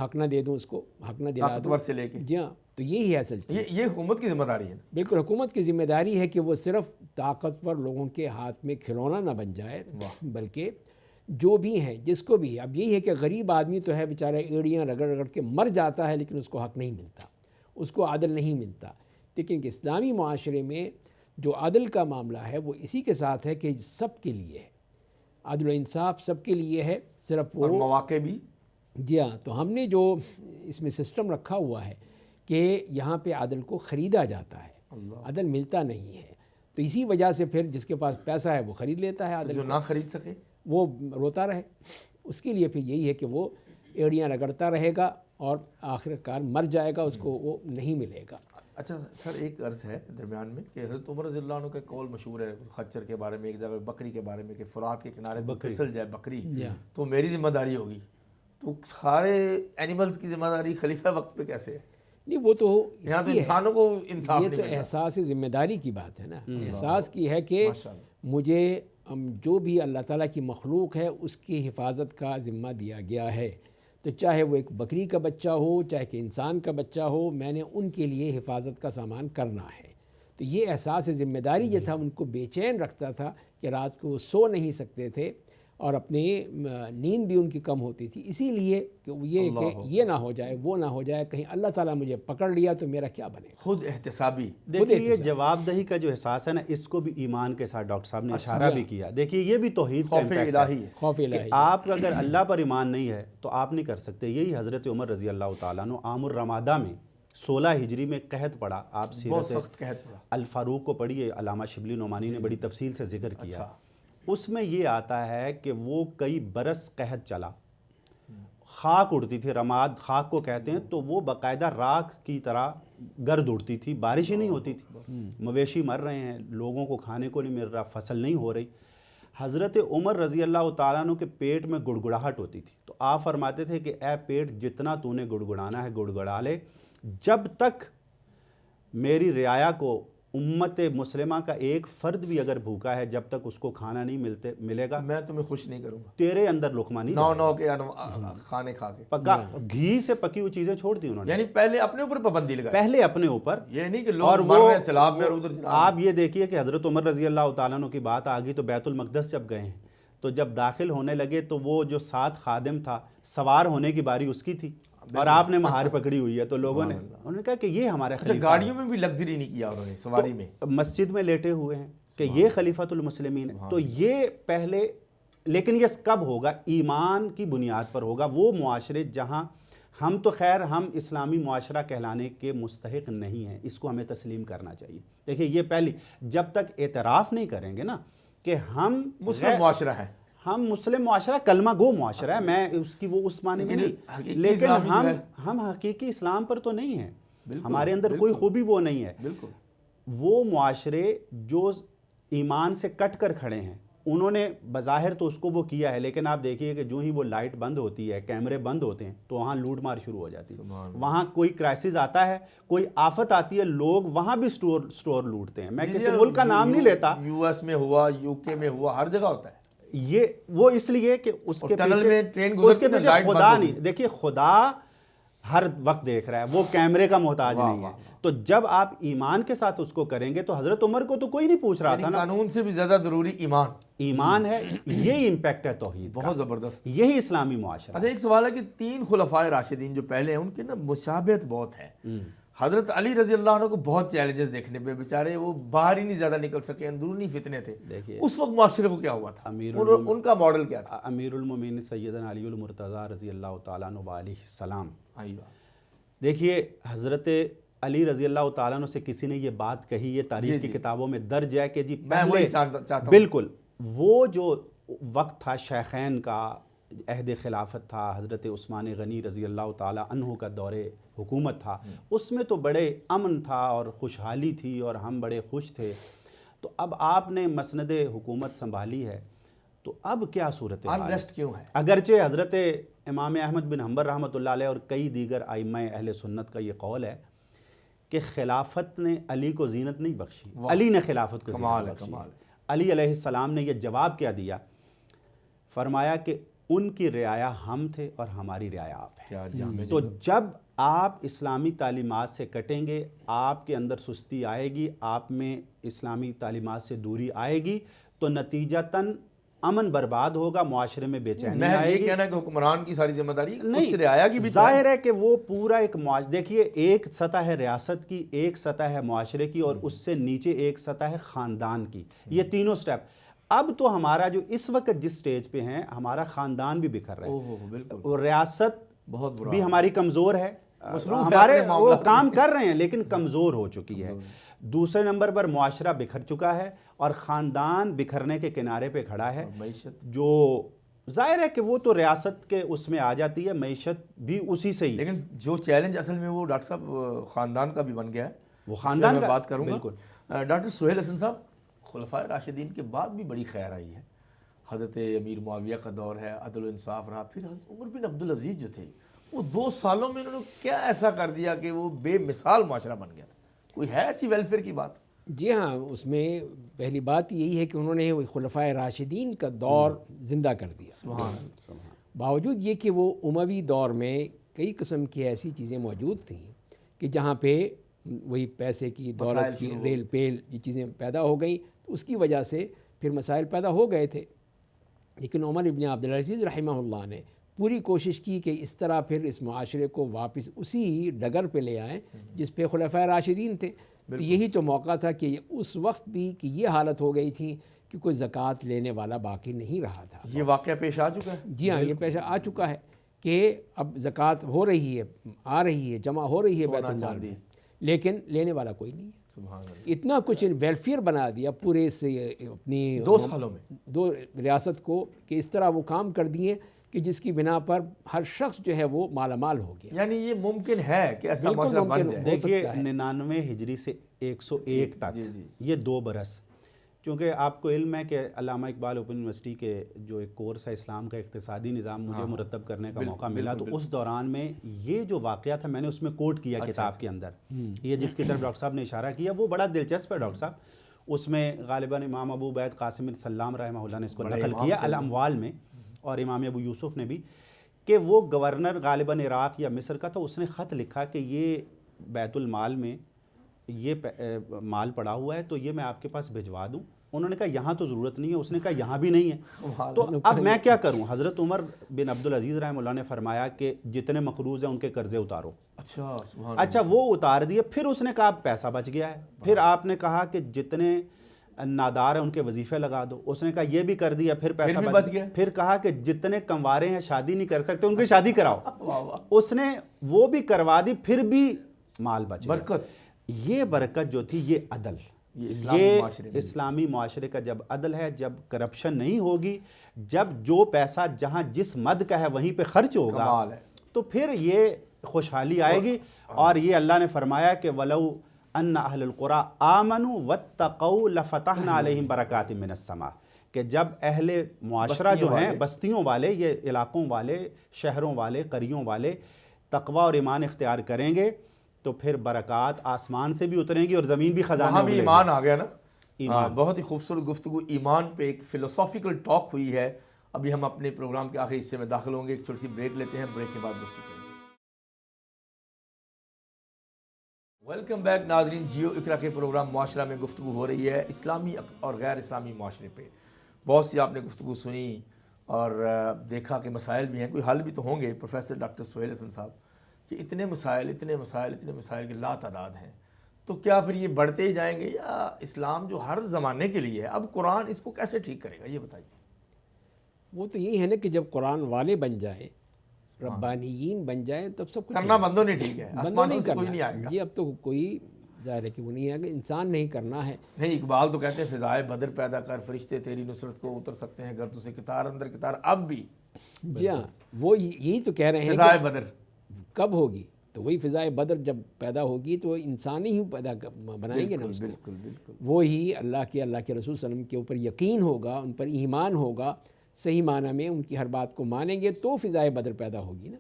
حق نہ دے دوں، اس کو حق نہ دلا دوں، طاقتور سے لے کے. جی ہاں. تو یہی ہے اصل چیز. یہ حکومت کی ذمہ داری ہے. بالکل حکومت کی ذمہ داری ہے کہ وہ صرف طاقتور لوگوں کے ہاتھ میں کھلونا نہ بن جائے، بلکہ جو بھی ہیں جس کو بھی. اب یہی ہے کہ غریب آدمی تو ہے بیچارہ، ایڑیاں رگڑ رگڑ کے مر جاتا ہے، لیکن اس کو حق نہیں ملتا، اس کو عدل نہیں ملتا. لیکن اسلامی معاشرے میں جو عدل کا معاملہ ہے وہ اسی کے ساتھ ہے کہ سب کے لیے ہے، عدل و انصاف سب کے لیے ہے. صرف وہ مواقع بھی. جی ہاں. تو ہم نے جو اس میں سسٹم رکھا ہوا ہے کہ یہاں پہ عدل کو خریدا جاتا ہے، عدل ملتا نہیں ہے. تو اسی وجہ سے پھر جس کے پاس پیسہ ہے وہ خرید لیتا ہے عدل، جو نہ خرید سکے وہ روتا رہے. اس کے لیے پھر یہی ہے کہ وہ ایڑیاں رگڑتا رہے گا اور آخر کار مر جائے گا، اس کو وہ نہیں ملے گا. اچھا سر، ایک عرض ہے درمیان میں کہ حضرت عمر رضی اللہ عنہ کا قول مشہور ہے خچر کے بارے میں، ایک جگہ بکری کے بارے میں، کہ فرات کے کنارے پھسل جائے بکری تو میری ذمہ داری ہوگی. تو سارے اینیملز کی ذمہ داری خلیفہ وقت پہ کیسے ہے؟ نہیں، وہ تو یہاں تو انسانوں کو انصاف یہ تو احساس ذمہ داری کی بات ہے نا. احساس کی ہے کہ مجھے جو بھی اللہ تعالیٰ کی مخلوق ہے اس کی حفاظت کا ذمہ دیا گیا ہے. تو چاہے وہ ایک بکری کا بچہ ہو، چاہے کہ انسان کا بچہ ہو، میں نے ان کے لیے حفاظت کا سامان کرنا ہے. تو یہ احساس ذمہ داری جو تھا ان کو بے چین رکھتا تھا کہ رات کو وہ سو نہیں سکتے تھے، اور اپنی نیند بھی ان کی کم ہوتی تھی، اسی لیے کہ یہ نہ ہو جائے، وہ نہ ہو جائے، کہیں اللہ تعالیٰ مجھے پکڑ لیا تو میرا کیا بنے. خود احتسابی. دیکھیے یہ جواب دہی کا جو احساس ہے نا، اس کو بھی ایمان کے ساتھ ڈاکٹر صاحب نے اشارہ بھی کیا. دیکھیے یہ بھی توحید کا خوف الہی ہے. خوف الہی. آپ اگر اللہ پر ایمان نہیں ہے تو آپ نہیں کر سکتے. یہی حضرت عمر رضی اللہ تعالیٰ عنہ عام الرمادہ میں 16 ہجری میں قحط پڑا. آپ سیرت الفاروق کو پڑھیے، علامہ شبلی نعمانی نے بڑی تفصیل سے ذکر کیا. اس میں یہ آتا ہے کہ وہ کئی برس قحط چلا، خاک اڑتی تھی، رماد خاک کو کہتے ہیں، تو وہ باقاعدہ راکھ کی طرح گرد اڑتی تھی، بارش ہی نہیں ہوتی تھی، مویشی مر رہے ہیں، لوگوں کو کھانے کو نہیں مل رہا، فصل نہیں ہو رہی. حضرت عمر رضی اللہ تعالیٰ عنہ کے پیٹ میں گڑگڑاہٹ ہوتی تھی. تو آپ فرماتے تھے کہ اے پیٹ جتنا تو نے گڑگڑانا ہے گڑگڑا لے، جب تک میری رعایا کو، امت مسلمہ کا ایک فرد بھی اگر بھوکا ہے، جب تک اس کو کھانا نہیں ملے گا، میں تمہیں خوش نہیں کروں گا. تیرے اندر لقمہ نہیں. نو کے کھانے کھا کے پکا گھی سے پکی ہوئی چیزیں چھوڑ دی انہوں نے. یعنی پہلے اپنے اوپر پابندی لگائی، پہلے اپنے اوپر. یہ نہیں کہ لوگ مر رہے ہیں سیلاب میں اور ادھر. آپ یہ دیکھیے کہ حضرت عمر رضی اللہ تعالیٰ عنہ کی بات آ گئی تو بیت المقدس جب گئے ہیں تو جب داخل ہونے لگے تو وہ جو 7 خادم تھا، سوار ہونے کی باری اس کی تھی اور آپ نے مہار پکڑی ہوئی ہے. تو لوگوں نے انہوں نے کہا کہ یہ ہمارے خلیفہ. گاڑیوں میں بھی لگژری نہیں کیا انہوں نے، سواری میں مسجد میں لیٹے ہوئے ہیں کہ یہ خلیفۃ المسلمین ہے. تو یہ پہلے، لیکن یہ کب ہوگا؟ ایمان کی بنیاد پر ہوگا. وہ معاشرے جہاں ہم تو خیر ہم اسلامی معاشرہ کہلانے کے مستحق نہیں ہیں، اس کو ہمیں تسلیم کرنا چاہیے۔ دیکھیے یہ پہلی، جب تک اعتراف نہیں کریں گے نا کہ ہم مسلم معاشرہ ہے، ہم مسلم معاشرہ کلمہ گو معاشرہ ہے، میں اس کی وہ اس معنی میں نہیں، لیکن ہم حقیقی اسلام پر تو نہیں ہیں، ہمارے اندر کوئی خوبی وہ نہیں ہے۔ بالکل وہ معاشرے جو ایمان سے کٹ کر کھڑے ہیں انہوں نے بظاہر تو اس کو وہ کیا ہے، لیکن آپ دیکھیے کہ جو ہی وہ لائٹ بند ہوتی ہے، کیمرے بند ہوتے ہیں، تو وہاں لوٹ مار شروع ہو جاتی ہے۔ وہاں کوئی کرائسس آتا ہے، کوئی آفت آتی ہے، لوگ وہاں بھی سٹور لوٹتے ہیں۔ میں کسی ملک کا نام نہیں لیتا، یو ایس میں ہوا، یو کے میں ہوا، ہر جگہ ہوتا ہے یہ وہ اس لیے کہ اس کے ٹنل میں ٹرین اس کے گزرتی ہے، پیچھے لائٹ خدا بند نہیں، دیکھیے خدا ہر وقت دیکھ رہا ہے، وہ کیمرے کا محتاج نہیں ہے۔ تو جب آپ ایمان کے ساتھ اس کو کریں گے تو حضرت عمر کو تو کوئی نہیں پوچھ رہا تھا نا، قانون سے بھی زیادہ ضروری ایمان ہے، یہی امپیکٹ ہے توحید کا، بہت زبردست۔ یہی اسلامی معاشرہ۔ اچھا ایک سوال ہے کہ 3 خلفائے راشدین جو پہلے ہیں ان کے نا مشابہت بہت ہے۔ حضرت علی رضی اللہ عنہ کو بہت چیلنجز دیکھنے پہ، بیچارے وہ باہر ہی نہیں زیادہ نکل سکے، اندرونی فتنے تھے۔ اس وقت معاشرے کو کیا ہوا تھا، ان کا ماڈل کیا تھا؟ امیر المومنین سیدنا علی المرتضیٰ رضی اللہ تعالیٰ عنہ علیہ السلام۔ آئیوہ دیکھیے حضرت علی رضی اللہ تعالیٰ عنہ سے کسی نے یہ بات کہی، یہ تاریخ کی کتابوں میں درج ہے کہ جی میں وہی چاہتا ہوں، بالکل وہ جو وقت تھا شیخین کا، عہد خلافت تھا، حضرت عثمان غنی رضی اللہ تعالیٰ عنہ کا دور حکومت تھا، اس میں تو بڑے امن تھا اور خوشحالی تھی اور ہم بڑے خوش تھے۔ تو اب آپ نے مسند حکومت سنبھالی ہے تو اب کیا صورت حال ہے؟ کیوں ہے؟ اگرچہ حضرت امام احمد بن حنبل رحمۃ اللہ علیہ اور کئی دیگر ائمہ اہل سنت کا یہ قول ہے کہ خلافت نے علی کو زینت نہیں بخشی، علی نے خلافت کو زینت بخشی۔ علی علیہ السلام نے یہ جواب کیا دیا، فرمایا کہ ان کی رعایا ہم تھے اور ہماری رعایا آپ ہیں۔ تو جب آپ اسلامی تعلیمات سے کٹیں گے، آپ کے اندر سستی آئے گی، آپ میں اسلامی تعلیمات سے دوری آئے گی، تو نتیجتاً امن برباد ہوگا، معاشرے میں بے چینی آئے گی۔ یہ کہنا کہ حکمران کی ساری ذمہ داری کچھ رعایا کی بھی ظاہر ہے کہ وہ پورا ایک دیکھیے ایک سطح ہے ریاست کی، ایک سطح ہے معاشرے کی، اور اس سے نیچے ایک سطح ہے خاندان کی، یہ تینوں سٹیپ۔ اب تو ہمارا جو اس وقت جس سٹیج پہ ہیں، ہمارا خاندان بھی بکھر رہا ہے اور ریاست بہت بھی ہماری کمزور ہے، ہمارے وہ کام کر رہے ہیں لیکن کمزور ہو چکی ہے۔ دوسرے نمبر پر معاشرہ بکھر چکا ہے اور خاندان بکھرنے کے کنارے پہ کھڑا ہے، جو ظاہر ہے کہ وہ تو ریاست کے اس میں آ جاتی ہے، معیشت بھی اسی سے ہی۔ لیکن جو چیلنج اصل میں وہ ڈاکٹر صاحب خاندان کا بھی بن گیا ہے، وہ خاندان کا بات کروں گا۔ بالکل ڈاکٹر سہیل حسن صاحب، خلفائے راشدین کے بعد بھی بڑی خیر آئی ہے، حضرت امیر معاویہ کا دور ہے، عدل و انصاف رہا، پھر حضرت عمر بن عبدالعزیز جو تھے وہ 2 سالوں میں انہوں نے کیا ایسا کر دیا کہ وہ بے مثال معاشرہ بن گیا تھا؟ کوئی ہے ایسی ویلفیئر کی بات؟ جی ہاں، اس میں پہلی بات یہی ہے کہ انہوں نے خلفائے راشدین کا دور زندہ کر دیا۔ سبحان اللہ۔ باوجود یہ کہ وہ اموی دور میں کئی قسم کی ایسی چیزیں موجود تھیں کہ جہاں پہ وہی پیسے کی، دولت کی، ریل پیل، یہ چیزیں پیدا ہو گئیں، اس کی وجہ سے پھر مسائل پیدا ہو گئے تھے۔ لیکن عمر ابن عبدالعزیز رحمہ اللہ نے پوری کوشش کی کہ اس طرح پھر اس معاشرے کو واپس اسی ڈگر پہ لے آئیں جس پہ خلفائے راشدین تھے۔ تو یہی تو موقع تھا کہ اس وقت بھی کہ یہ حالت ہو گئی تھی کہ کوئی زکوٰۃ لینے والا باقی نہیں رہا تھا۔ یہ واقعہ پیش آ چکا ہے؟ جی ہاں، یہ پیش آ چکا ہے کہ اب زکوٰۃ ہو رہی ہے، آ رہی ہے، جمع ہو رہی ہے بیت المال میں، لیکن لینے والا کوئی نہیں ہے۔ اتنا کچھ ویلفیئر بنا دیا پورے سے اپنی 2 سالوں میں 2 ریاست کو کہ اس طرح وہ کام کر دیے کہ جس کی بنا پر ہر شخص جو ہے وہ مالا مال ہو گیا۔ یعنی یہ ممکن ہے کہ ایسا معاشرہ بن جائے؟ دیکھیے 99 ہجری سے 101 تک یہ 2 برس، چونکہ آپ کو علم ہے کہ علامہ اقبال اوپن یونیورسٹی کے جو ایک کورس ہے اسلام کا اقتصادی نظام مجھے مرتب کرنے کا موقع ملا، تو اس دوران میں یہ جو واقعہ تھا میں نے اس میں کوٹ کیا کتاب کے اندر، یہ جس کی طرف ڈاکٹر صاحب نے اشارہ کیا وہ بڑا دلچسپ ہے ڈاکٹر صاحب۔ اس میں غالباً امام ابو عبید قاسم بن سلام رحمہ اللہ نے اس کو نقل کیا الاموال میں، اور امام ابو یوسف نے بھی، کہ وہ گورنر غالباً عراق یا مصر کا تھا، اس نے خط لکھا کہ یہ بیت المال میں یہ مال پڑا ہوا ہے تو یہ میں آپ کے پاس بھجوا دوں۔ انہوں نے کہا یہاں تو ضرورت نہیں ہے، اس نے کہا یہاں بھی نہیں ہے، تو اب میں کیا کروں؟ حضرت عمر بن عبدالعزیز رحمہ اللہ نے فرمایا کہ جتنے مقروض ہیں ان کے قرضے اتارو۔ اچھا وہ اتار دیے، پھر اس نے کہا پیسہ بچ گیا ہے، پھر آپ نے کہا کہ جتنے نادار ہیں ان کے وظیفے لگا دو. اس نے کہا یہ بھی کر دیا, پھر پیسہ بچ گیا. پھر کہا کہ جتنے کموارے ہیں شادی نہیں کر سکتے ان کی شادی کراؤ. اس نے وہ بھی کروا دی, پھر بھی مال بچ گیا. برکت. یہ برکت جو تھی یہ عدل, یہ اسلامی معاشرے کا جب عدل ہے, جب کرپشن نہیں ہوگی, جب جو پیسہ جہاں جس مد کا ہے وہیں پہ خرچ ہوگا, تو پھر یہ خوشحالی آئے گی. اور یہ اللہ نے فرمایا کہ وَلَوْ أَنَّ أَهْلَ الْقُرَىٰ آمَنُوا وَاتَّقَوْا لَفَتَحْنَا عَلَيْهِمْ بَرَكَاتٍ مِّنَ السَّمَاءِ, کہ جب اہل معاشرہ جو ہیں, بستیوں والے, یہ علاقوں والے, شہروں والے, قریوں والے تقوی اور ایمان اختیار کریں گے تو پھر برکات آسمان سے بھی اتریں گی اور زمین بھی خزانے وہاں بھی ایمان آ گیا نا. بہت ہی خوبصورت گفتگو ایمان پہ ایک فلسافیکل ٹاک ہوئی ہے. ابھی ہم اپنے پروگرام کے آخری حصے میں داخل ہوں گے, ایک چھوٹی سی بریک لیتے ہیں, بریک کے بعد گفتگو کریں گے. ویلکم بیک ناظرین, جیو اقرا کے پروگرام معاشرہ میں گفتگو ہو رہی ہے اسلامی اور غیر اسلامی معاشرے پہ. بہت سی آپ نے گفتگو سنی اور دیکھا کہ مسائل بھی ہیں, کوئی حل بھی تو ہوں گے. پروفیسر ڈاکٹر سہیل حسن صاحب کہ اتنے مسائل کے لا تعداد ہیں, تو کیا پھر یہ بڑھتے ہی جائیں گے, یا اسلام جو ہر زمانے کے لیے ہے, اب قرآن اس کو کیسے ٹھیک کرے گا, یہ بتائیے. وہ تو یہی ہے نا کہ جب قرآن والے بن جائیں, ربانیین بن جائیں, تب سب کچھ کرنا بندوں نہیں ٹھیک ہے, بندوں نہیں کوئی نہیں آئے کرنا. گا. جی اب تو کوئی ظاہر ہے کہ وہ نہیں آئے گا, انسان نہیں کرنا ہے. نہیں, اقبال تو کہتے ہیں فضائے بدر پیدا کر, فرشتے تیری نصرت کو اتر سکتے ہیں گردوں سے کتار اندر کتار. اب بھی جی ہاں, وہ یہی تو کہہ رہے ہیں فضائے بدر کب ہوگی, تو وہی فضائے بدر جب پیدا ہوگی تو انسان ہی پیدا بنائیں گے نا اس کو. بالکل بالکل. وہی اللہ کے رسول صلی اللہ علیہ وسلم کے اوپر یقین ہوگا, ان پر ایمان ہوگا, صحیح معنی میں ان کی ہر بات کو مانیں گے, تو فضائے بدر پیدا ہوگی نا.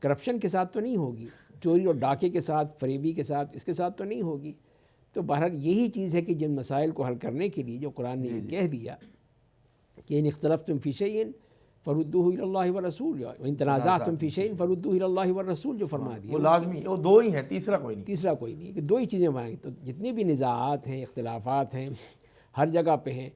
کرپشن کے ساتھ تو نہیں ہوگی, چوری اور ڈاکے کے ساتھ, فریبی کے ساتھ, اس کے ساتھ تو نہیں ہوگی. تو بہرحال یہی چیز ہے کہ جن مسائل کو حل کرنے کے لیے جو قرآن نے کہہ دیا کہ ان اختلفتم فی شیء فردوہ الی اللہ والرسول, وان تنازعتم فی شیء فردوہ الی اللہ والرسول, جو فرما دیا وہ لازمی, وہ دو ہی ہیں, تیسرا کوئی نہیں. تیسرا کوئی نہیں, کہ دو ہی چیزیں وہاں ہیں. تو جتنی بھی نزاعات ہیں, اختلافات ہیں, ہر جگہ پہ ہیں,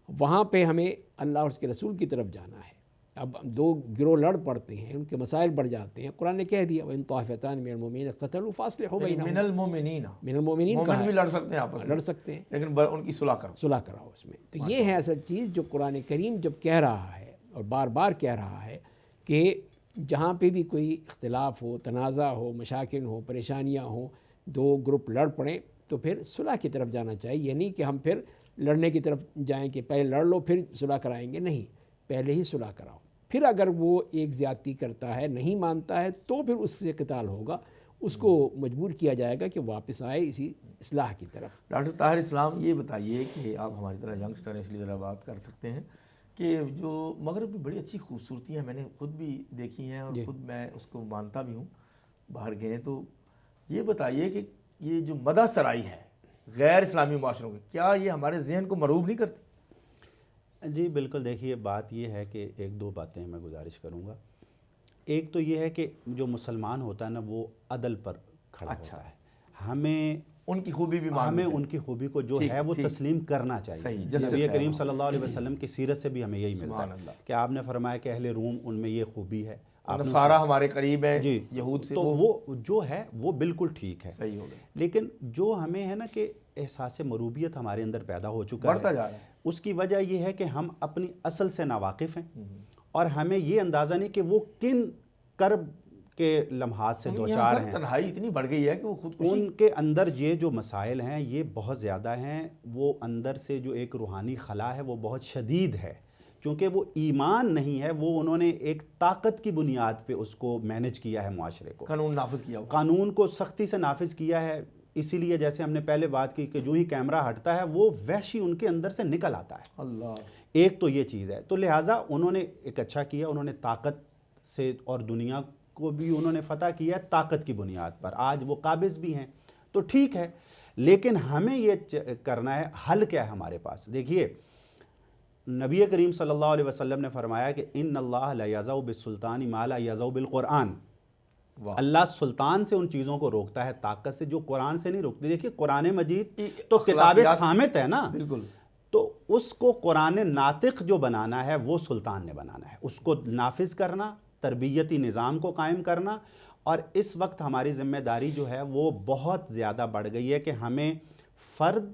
وہاں پہ ہمیں اللہ اور اس کے رسول کی طرف جانا ہے. اب دو گروہ لڑ پڑتے ہیں, ان کے مسائل بڑھ جاتے ہیں. قرآن نے کہہ دیا وَإِن طَائِفَتَانِ مِنَ الْمُؤْمِنِينَ اقْتَتَلُوا فَأَصْلِحُوا بَيْنَهُمَا. من المومنین, من المؤمنین مومن بھی لڑ سکتے ہیں آپس میں, لڑ سکتے ہیں, لیکن ان کی صلح کرو. صلح کراؤ اس میں. تو یہ ہے اصل چیز جو قرآن کریم جب کہہ رہا ہے, اور بار بار کہہ رہا ہے کہ جہاں پہ بھی کوئی اختلاف ہو, تنازع ہو, مشاکل ہو, پریشانیاں ہوں, دو گروپ لڑ پڑیں, تو پھر صلح کی طرف جانا چاہیے. یہ نہیں کہ ہم پھر لڑنے کی طرف جائیں کہ پہلے لڑ لو پھر صلح کرائیں گے. نہیں, پہلے ہی صلح کراؤ. پھر اگر وہ ایک زیادتی کرتا ہے, نہیں مانتا ہے, تو پھر اس سے قتال ہوگا, اس کو مجبور کیا جائے گا کہ واپس آئے اسی اصلاح کی طرف. ڈاکٹر طاہر اسلام, یہ بتائیے کہ آپ ہماری طرح ینگسٹر ہیں اس لیے ذرا بات کر سکتے ہیں کہ جو مغرب میں بڑی اچھی خوبصورتی ہے, میں نے خود بھی دیکھی ہیں اور خود میں اس کو مانتا بھی ہوں, باہر گئے, تو یہ بتائیے کہ یہ جو مدح سرائی ہے غیر اسلامی معاشروں کی, کیا یہ ہمارے ذہن کو مروب نہیں کرتی؟ جی بالکل. دیکھیے بات یہ ہے کہ ایک دو باتیں میں گزارش کروں گا. ایک تو یہ ہے کہ جو مسلمان ہوتا ہے نا, وہ عدل پر کھڑا ہوتا ہے. ہمیں ان کی خوبی بھی ہمیں ان کی خوبی کو جو ہے وہ تسلیم کرنا چاہیے. نبی کریم صلی اللہ علیہ وسلم کی سیرت سے بھی ہمیں یہی ملتا ہے کہ آپ نے فرمایا کہ اہل روم ان میں یہ خوبی ہے, نصارہ ہمارے قریب ہے جی یہود سے, تو وہ جو ہے وہ بالکل ٹھیک ہے. صحیح ہو گیا. لیکن جو ہمیں ہے نا کہ احساس مروبیت ہمارے اندر پیدا ہو چکا ہے, بڑھتا جا رہا ہے, اس کی وجہ یہ ہے کہ ہم اپنی اصل سے ناواقف ہیں, اور ہمیں یہ اندازہ نہیں کہ وہ کن کرب کے لمحات سے دوچار ہیں. تنہائی اتنی بڑھ گئی ہے کہ وہ خود ان کے اندر یہ جو مسائل ہیں یہ بہت زیادہ ہیں. وہ اندر سے جو ایک روحانی خلا ہے وہ بہت شدید ہے, چونکہ وہ ایمان نہیں ہے, وہ انہوں نے ایک طاقت کی بنیاد پہ اس کو مینج کیا ہے معاشرے کو, قانون نافذ کیا, قانون کو سختی سے نافذ کیا ہے. اسی لیے جیسے ہم نے پہلے بات کی کہ جو ہی کیمرہ ہٹتا ہے وہ وحشی ان کے اندر سے نکل آتا ہے. اللہ, ایک تو یہ چیز ہے. تو لہٰذا انہوں نے ایک اچھا کیا, انہوں نے طاقت سے, اور دنیا کو بھی انہوں نے فتح کیا ہے طاقت کی بنیاد پر. آج وہ قابض بھی ہیں تو ٹھیک ہے, لیکن ہمیں یہ کرنا ہے, حل کیا ہے ہمارے پاس. دیکھیے نبی کریم صلی اللہ علیہ وسلم نے فرمایا کہ ان اللہ لا یضع بالسلطان ما لا یضع بالقرآن. اللہ سلطان سے ان چیزوں کو روکتا ہے, طاقت سے, جو قرآن سے نہیں روکتی. دیکھیے قرآن مجید تو کتاب صامت ہے نا, بالکل, تو اس کو قرآن ناطق جو بنانا ہے وہ سلطان نے بنانا ہے, اس کو نافذ کرنا, تربیتی نظام کو قائم کرنا. اور اس وقت ہماری ذمہ داری جو ہے وہ بہت زیادہ بڑھ گئی ہے کہ ہمیں فرد,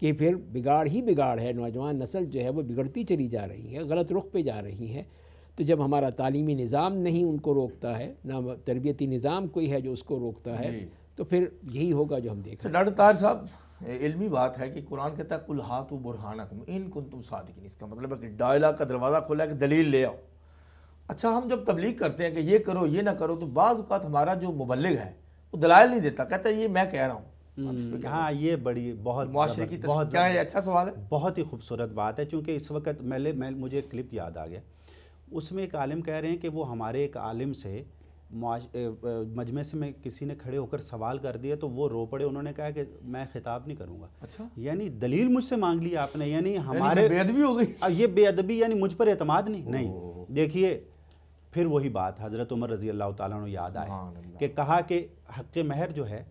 کہ پھر بگاڑ ہی بگاڑ ہے، نوجوان نسل جو ہے وہ بگڑتی چلی جا رہی ہے، غلط رخ پہ جا رہی ہے۔ تو جب ہمارا تعلیمی نظام نہیں ان کو روکتا ہے، نہ تربیتی نظام کوئی ہے جو اس کو روکتا ہے، تو پھر یہی ہوگا جو ہم دیکھ رہے ہیں۔ ڈاکٹر طاہر صاحب، علمی بات ہے کہ قرآن کہتا ہے قل ہاتوا برہانکم ان کنتم صادقین، اس کا مطلب ہے کہ ڈائلاگ کا دروازہ کھلا ہے کہ دلیل لے آؤ۔ اچھا، ہم جب تبلیغ کرتے ہیں کہ یہ کرو یہ نہ کرو، تو بعض اوقات ہمارا جو مبلغ ہے وہ دلائل نہیں دیتا، کہتا ہے یہ میں کہہ رہا ہوں۔ ہاں، یہ بڑی بہت معاشرے کی بہت کیا ہے، اچھا سوال ہے، بہت ہی خوبصورت بات ہے، چونکہ اس وقت مجھے ایک کلپ یاد آ گیا، اس میں ایک عالم کہہ رہے ہیں کہ وہ ہمارے ایک عالم سے مجمع سے میں کسی نے کھڑے ہو کر سوال کر دیا تو وہ رو پڑے، انہوں نے کہا کہ میں خطاب نہیں کروں گا۔ اچھا، یعنی دلیل مجھ سے مانگ لی آپ نے، یعنی ہمارے بے ادبی ہو گئی، یہ بے ادبی، یعنی مجھ پر اعتماد نہیں۔ دیکھیے پھر وہی بات حضرت عمر رضی اللہ تعالیٰ عنہ یاد آئے کہ کہا کہ حق مہر جو ہے،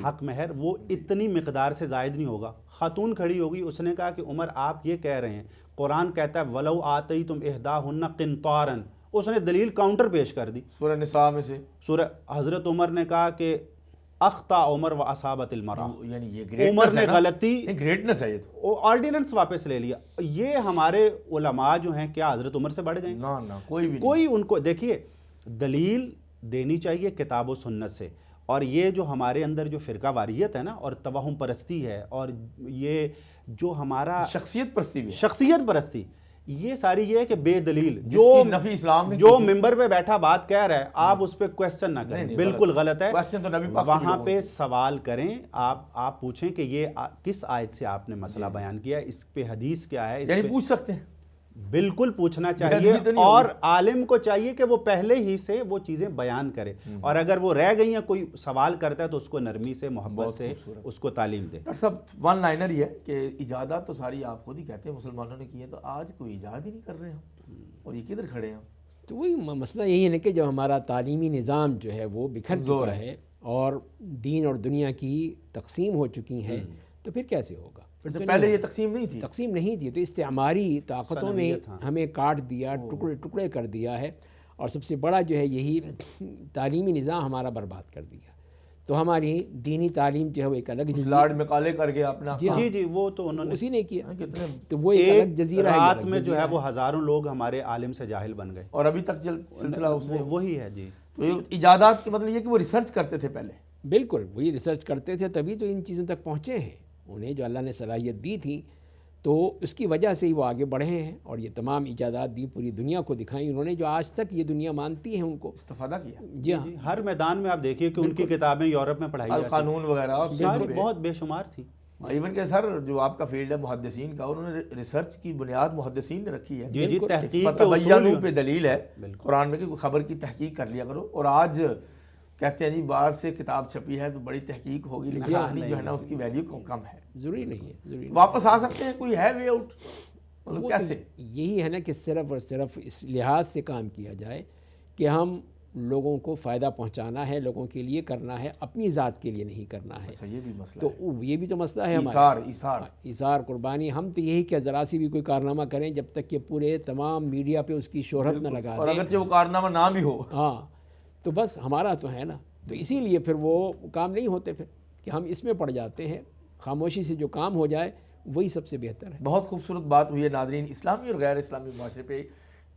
حق مہر وہ اتنی مقدار سے زائد نہیں ہوگا۔ خاتون کھڑی ہوگی، اس نے کہا کہ عمر آپ یہ کہہ رہے ہیں، قرآن کہتا ہے وَلَوْ آتَيْتُمْ إِحْدَاهُنَّ قِنطَارًا، اس نے دلیل کاؤنٹر پیش کر دی سورہ نساء میں سے۔ سورہ، حضرت عمر نے کہا کہ اخطا عمر و اصابت المرأة، یعنی یہ عمر نے غلطی، گریٹنس ہے، یہ تو آرڈیننس واپس لے لیا۔ یہ ہمارے علماء جو ہیں کیا حضرت عمر سے بڑھ گئے؟ نہ کوئی بھی نہیں۔ کوئی ان کو دیکھیے دلیل دینی چاہیے کتاب و سنت سے، اور یہ جو ہمارے اندر جو فرقہ واریت ہے نا، اور توہم پرستی ہے، اور یہ جو ہمارا شخصیت پرستی بھی ہے، شخصیت پرستی، یہ ساری یہ ہے کہ بے دلیل جس کی نفی اسلام نے جو ممبر پہ بیٹھا بات کہہ رہا ہے آپ اس پہ کویسچن نہ کریں، بالکل غلط ہے۔ کویسچن تو نبی پاک سے بھی وہاں لوگوں پہ سوال کریں، آپ پوچھیں کہ یہ کس آیت سے آپ نے مسئلہ بیان کیا ہے، اس پہ حدیث کیا ہے، یعنی پوچھ سکتے ہیں، بالکل پوچھنا چاہیے، اور عالم کو چاہیے کہ وہ پہلے ہی سے وہ چیزیں بیان کرے، اور اگر وہ رہ گئی ہیں کوئی سوال کرتا ہے تو اس کو نرمی سے، محبت سے اس کو تعلیم دے۔ ڈاکٹر صاحب ون لائنر ہی ہے کہ ایجادات تو ساری آپ خود ہی کہتے ہیں مسلمانوں نے کی ہے، تو آج کوئی ایجاد ہی نہیں کر رہے ہم، اور یہ کدھر کھڑے ہیں ہم؟ تو وہی مسئلہ یہی ہے کہ جب ہمارا تعلیمی نظام جو ہے وہ بکھر چکا ہے اور دین اور دنیا کی تقسیم ہو چکی ہے، تو پھر کیسے ہوگا؟ پہلے یہ تقسیم نہیں تھی، تقسیم نہیں تھی، تو استعماری طاقتوں نے ہمیں کاٹ دیا، ٹکڑے ٹکڑے کر دیا ہے، اور سب سے بڑا جو ہے یہی تعلیمی نظام ہمارا برباد کر دیا۔ تو ہماری دینی تعلیم جو ہے وہ ایک الگ لارڈ مکالے کر گیا اپنا، جی وہ تو انہوں نے اسی نے کیا، تو وہ ایک الگ جزیرہ ہے، رات میں جو ہے وہ ہزاروں لوگ ہمارے عالم سے جاہل بن گئے، اور ابھی تک سلسلہ اس میں وہی ہے۔ جی، تو ایجادات کے مطلب یہ کہ وہ ریسرچ کرتے تھے پہلے، بالکل وہی ریسرچ کرتے تھے، تبھی تو ان چیزوں تک پہنچے ہیں، انہیں جو اللہ نے صلاحیت دی تھی تو اس کی وجہ سے ہی وہ آگے بڑھے ہیں، اور یہ تمام ایجادات دی پوری دنیا کو دکھائیں انہوں نے، جو آج تک یہ دنیا مانتی ہے ان کو استفادہ کیا۔ جی ہاں، ہر میدان میں آپ دیکھیے کہ ان کی کتابیں یورپ میں پڑھائی جاتی قانون وغیرہ ہیں، بہت بے شمار تھی۔ ایون کہ سر جو آپ کا فیلڈ ہے محدثین کا، انہوں نے ریسرچ کی بنیاد محدثین نے رکھی ہے، جی تحقیق کے فتبینوا پہ دلیل ہے قرآن میں کہ خبر کی تحقیق کر لیا کرو، اور آج کہتے ہیں جی باہر سے کتاب چھپی ہے تو بڑی تحقیق ہوگی، لیکن کہانی جو ہے نا اس کی ویلیو کم ہے، ضروری نہیں ہے، ضروری نہیں۔ واپس آ سکتے ہیں، کوئی ہے وے آؤٹ، مطلب کیسے؟ یہی ہے نا کہ صرف اور صرف اس لحاظ سے کام کیا جائے کہ ہم لوگوں کو فائدہ پہنچانا ہے، لوگوں کے لیے کرنا ہے، اپنی ذات کے لیے نہیں کرنا ہے۔ اچھا، یہ بھی مسئلہ تو یہ بھی تو مسئلہ ہے ہمارا، ایثار قربانی۔ ہم تو یہی کہ ذرا سی بھی کوئی کارنامہ کریں جب تک کہ پورے تمام میڈیا پہ اس کی شہرت نہ لگا دیں، اور اگرچہ وہ کارنامہ نہ بھی ہو، ہاں، تو بس ہمارا تو ہے نا، تو اسی لیے پھر وہ کام نہیں ہوتے، پھر کہ ہم اس میں پڑ جاتے ہیں۔ خاموشی سے جو کام ہو جائے وہی سب سے بہتر ہے۔ بہت خوبصورت بات ہوئی ہے ناظرین، اسلامی اور غیر اسلامی معاشرے پہ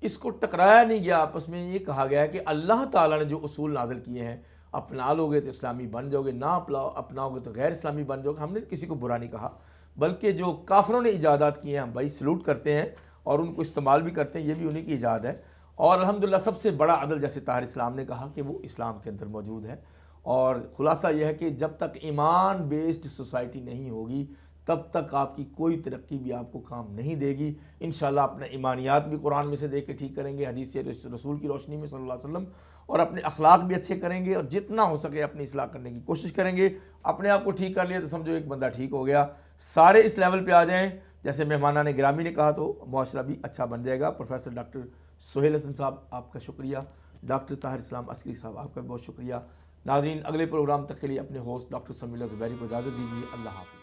اس کو ٹکرایا نہیں گیا آپس میں، یہ کہا گیا ہے کہ اللہ تعالیٰ نے جو اصول نازل کیے ہیں، اپنا لوگے تو اسلامی بن جاؤ گے، نہ اپناؤ گے تو غیر اسلامی بن جاؤ گے۔ ہم نے کسی کو برا نہیں کہا، بلکہ جو کافروں نے ایجادات کیے ہیں ہم بھائی سلوٹ کرتے ہیں اور ان کو استعمال بھی کرتے ہیں، یہ بھی انہی کی ایجاد ہے، اور الحمدللہ سب سے بڑا عدل جیسے طاہر اسلام نے کہا کہ وہ اسلام کے اندر موجود ہے۔ اور خلاصہ یہ ہے کہ جب تک ایمان بیسڈ سوسائٹی نہیں ہوگی تب تک آپ کی کوئی ترقی بھی آپ کو کام نہیں دے گی۔ انشاءاللہ اپنے ایمانیات بھی قرآن میں سے دیکھ کے ٹھیک کریں گے، حدیث رسول کی روشنی میں صلی اللہ علیہ وسلم، اور اپنے اخلاق بھی اچھے کریں گے، اور جتنا ہو سکے اپنی اصلاح کرنے کی کوشش کریں گے۔ اپنے آپ کو ٹھیک کر لیا تو سمجھو ایک بندہ ٹھیک ہو گیا۔ سارے اس لیول پہ آ جائیں جیسے مہمانان گرامی نے کہا تو معاشرہ بھی اچھا بن جائے گا۔ پروفیسر ڈاکٹر سہیل حسن صاحب آپ کا شکریہ، ڈاکٹر طاہر اسلام عسکری صاحب آپ کا بہت شکریہ۔ ناظرین اگلے پروگرام تک کے لیے اپنے ہوسٹ ڈاکٹر سمیع اللہ زبیری کو اجازت دیجیے، اللہ حافظ۔